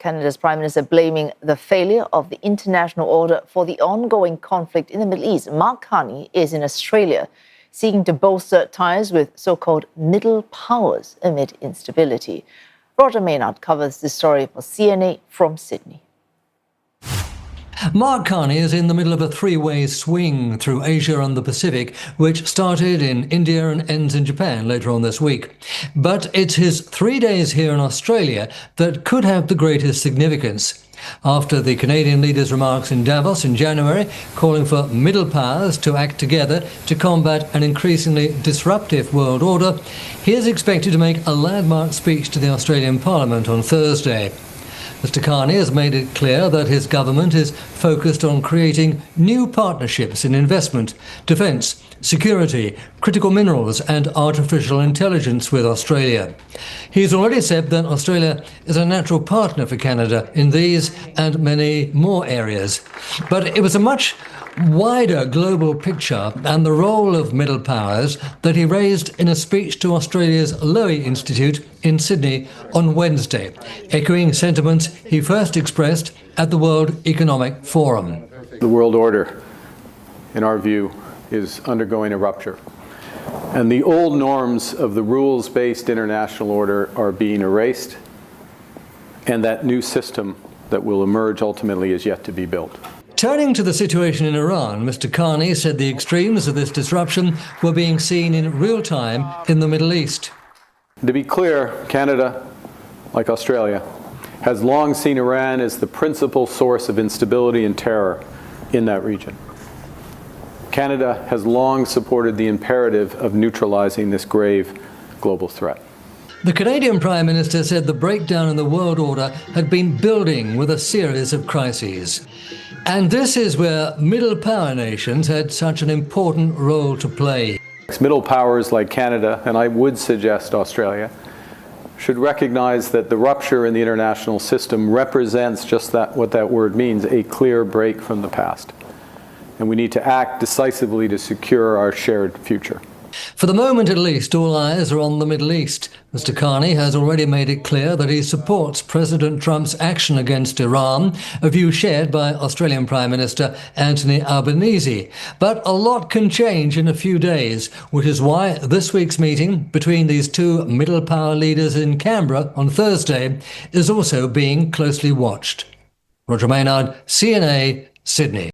Canada's Prime Minister blaming the failure of the international order for the ongoing conflict in the Middle East. Mark Carney is in Australia, seeking to bolster ties with so-called middle powers amid instability. Maynard covers this story for CNA from Sydney. Mark Carney is in the middle of a three-way swing through Asia and the Pacific, which started in India and ends in Japan later on this week. But it's his 3 days here in Australia that could have the greatest significance. After the Canadian leader's remarks in Davos in January, calling for middle powers to act together to combat an increasingly disruptive world order, he is expected to make a landmark speech to the Australian Parliament on Thursday. Mr. Carney has made it clear that his government is focused on creating new partnerships in investment, defence, security, critical minerals and artificial intelligence with Australia. He's already said that Australia is a natural partner for Canada in these and many more areas. But it was a much wider global picture and the role of middle powers that he raised in a speech to Australia's Lowy Institute in Sydney on Wednesday, echoing sentiments he first expressed at the World Economic Forum. The world order, in our view, is undergoing a rupture. And the old norms of the rules-based international order are being erased, and that new system that will emerge ultimately is yet to be built. Turning to the situation in Iran, Mr. Carney said the extremes of this disruption were being seen in real time in the Middle East. To be clear, Canada, like Australia, has long seen Iran as the principal source of instability and terror in that region. Canada has long supported the imperative of neutralizing this grave global threat. The Canadian Prime Minister said the breakdown in the world order had been building with a series of crises. And this is where middle power nations had such an important role to play. Middle powers like Canada, and I would suggest Australia, should recognize that the rupture in the international system represents just that, what that word means, a clear break from the past. And we need to act decisively to secure our shared future. For the moment, at least, all eyes are on the Middle East. Mr. Carney has already made it clear that he supports President Trump's action against Iran, a view shared by Australian Prime Minister Anthony Albanese. But a lot can change in a few days, which is why this week's meeting between these two middle power leaders in Canberra on Thursday is also being closely watched. Maynard, CNA, Sydney.